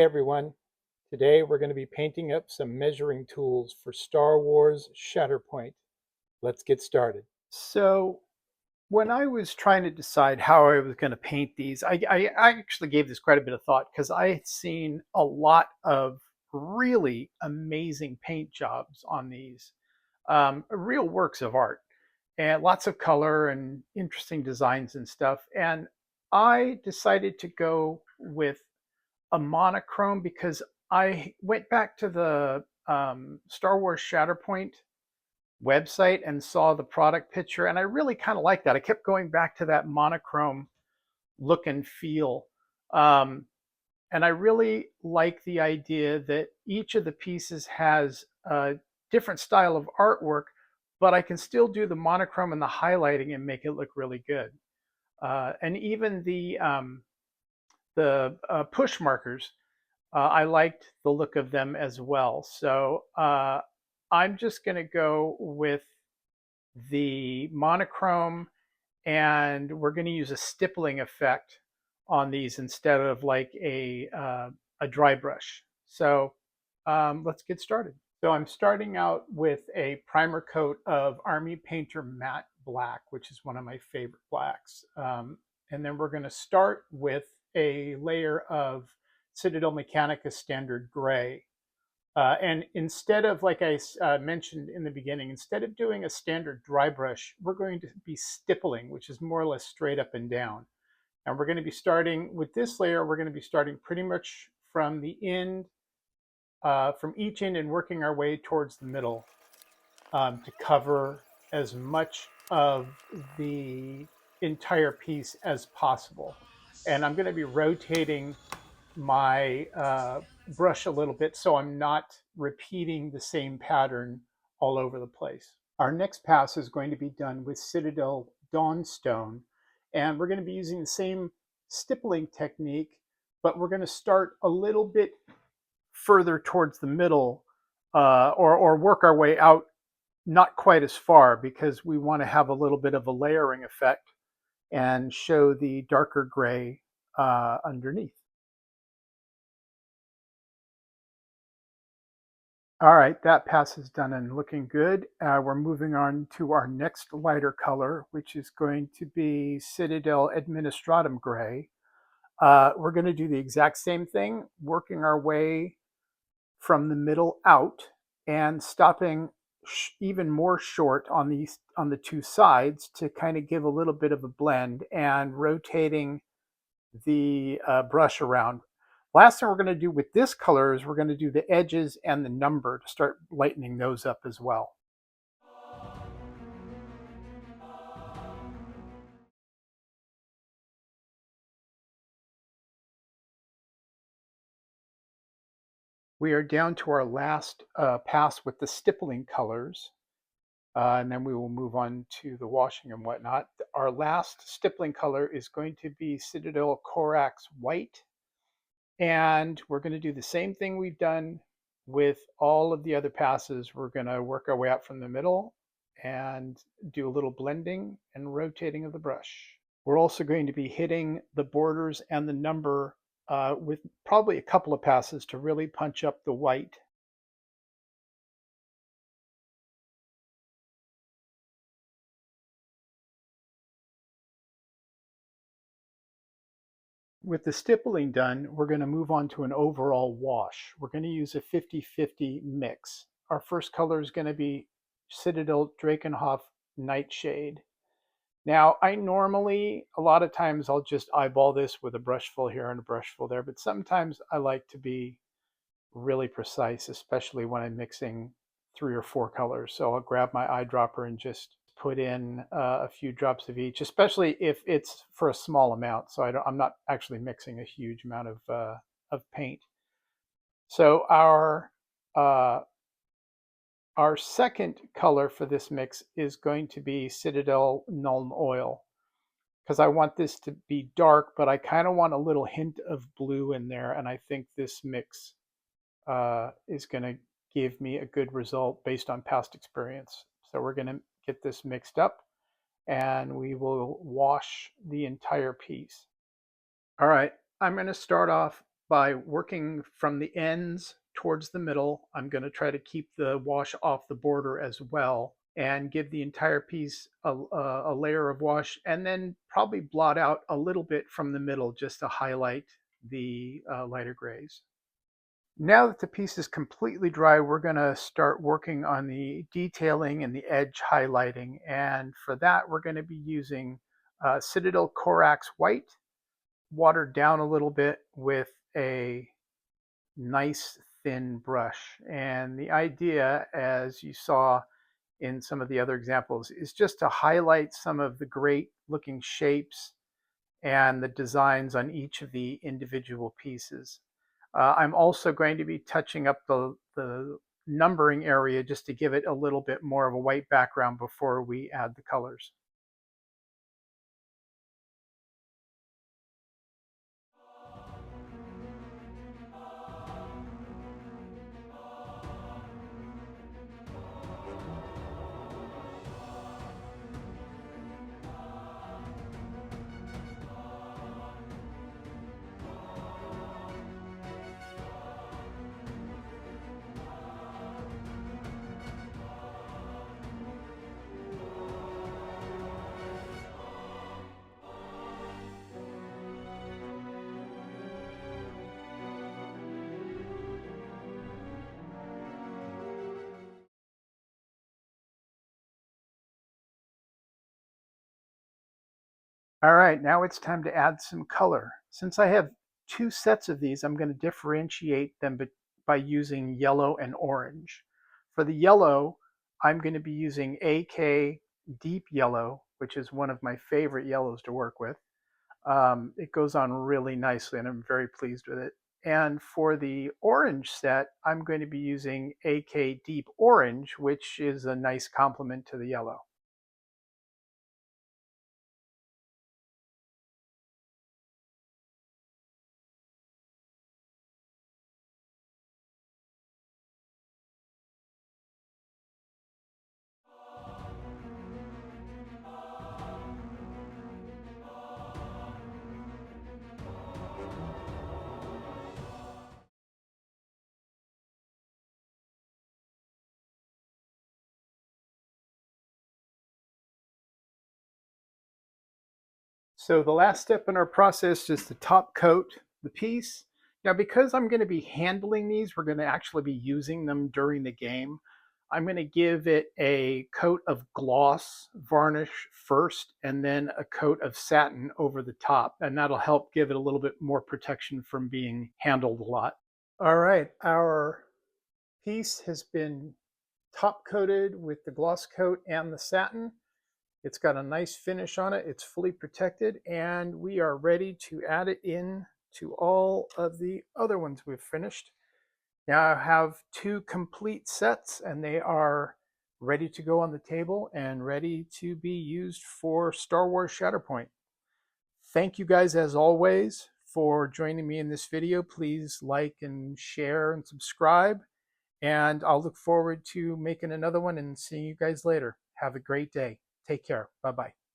everyone. Today we're going to be painting up some measuring tools for Star Wars Shatterpoint. Let's get started. So when I was trying to decide how I was going to paint these, I actually gave this quite a bit of thought because I had seen a lot of really amazing paint jobs on these, real works of art, and lots of color and interesting designs and stuff. And I decided to go with a monochrome because I went back to the Star Wars Shatterpoint website and saw the product picture, and I really kind of like that. I kept going back to that monochrome look and feel. Um, and I really like the idea that each of the pieces has a different style of artwork, but I can still do the monochrome and the highlighting and make it look really good. And even the push markers, I liked the look of them as well. So I'm just going to go with the monochrome, and we're going to use a stippling effect on these instead of like a dry brush. So let's get started. So I'm starting out with a primer coat of Army Painter Matte Black, which is one of my favorite blacks. And then we're going to start with a layer of Citadel Mechanicus Standard Gray. And instead of, like I mentioned in the beginning, instead of doing a standard dry brush, we're going to be stippling, which is more or less straight up and down. And we're going to be starting with this layer, we're going to be starting pretty much from the end, from each end, and working our way towards the middle to cover as much of the entire piece as possible. And I'm going to be rotating my brush a little bit so I'm not repeating the same pattern all over the place. Our next pass is going to be done with Citadel Dawnstone, and we're going to be using the same stippling technique, but we're going to start a little bit further towards the middle, or work our way out not quite as far, because we want to have a little bit of a layering effect and show the darker gray underneath. All right, that pass is done and looking good. We're moving on to our next lighter color, which is going to be Citadel Administratum Gray. We're going to do the exact same thing, working our way from the middle out and stopping even more short on the two sides to kind of give a little bit of a blend, and rotating the brush around. Last thing we're going to do with this color is we're going to do the edges and the number to start lightening those up as well. We are down to our last pass with the stippling colors, and then we will move on to the washing and whatnot. Our last stippling color is going to be Citadel Corax White. And we're going to do the same thing we've done with all of the other passes. We're going to work our way out from the middle and do a little blending and rotating of the brush. We're also going to be hitting the borders and the number with probably a couple of passes to really punch up the white. With the stippling done, we're going to move on to an overall wash. We're going to use a 50-50 mix. Our first color is going to be Citadel Drakenhof Nightshade. Now, I normally, a lot of times I'll just eyeball this with a brush full here and a brush full there, but sometimes I like to be really precise, especially when I'm mixing 3 or 4 colors. So I'll grab my eyedropper and just put in a few drops of each, especially if it's for a small amount. So I'm not actually mixing a huge amount of paint. So our second color for this mix is going to be Citadel Nuln Oil, because I want this to be dark, but I kind of want a little hint of blue in there, and I think this mix is going to give me a good result based on past experience. So we're going to get this mixed up, and we will wash the entire piece. All right, I'm going to start off by working from the ends towards the middle. I'm going to try to keep the wash off the border as well and give the entire piece a layer of wash, and then probably blot out a little bit from the middle just to highlight the lighter grays. Now that the piece is completely dry, we're going to start working on the detailing and the edge highlighting. And for that, we're going to be using Citadel Corax White, watered down a little bit with a nice thin brush. And the idea, as you saw in some of the other examples, is just to highlight some of the great looking shapes and the designs on each of the individual pieces. I'm also going to be touching up the numbering area just to give it a little bit more of a white background before we add the colors. All right, now it's time to add some color. Since I have two sets of these, I'm going to differentiate them by using yellow and orange. For the yellow, I'm going to be using AK Deep Yellow, which is one of my favorite yellows to work with. It goes on really nicely, and I'm very pleased with it. And for the orange set, I'm going to be using AK Deep Orange, which is a nice complement to the yellow. So the last step in our process is to top coat the piece. Now, because I'm going to be handling these, we're going to actually be using them during the game. I'm going to give it a coat of gloss varnish first, and then a coat of satin over the top. And that'll help give it a little bit more protection from being handled a lot. All right, our piece has been top coated with the gloss coat and the satin. It's got a nice finish on it. It's fully protected, and we are ready to add it in to all of the other ones we've finished. Now I have two complete sets, and they are ready to go on the table and ready to be used for Star Wars Shatterpoint. Thank you guys, as always, for joining me in this video. Please like and share and subscribe, and I'll look forward to making another one and seeing you guys later. Have a great day. Take care. Bye-bye.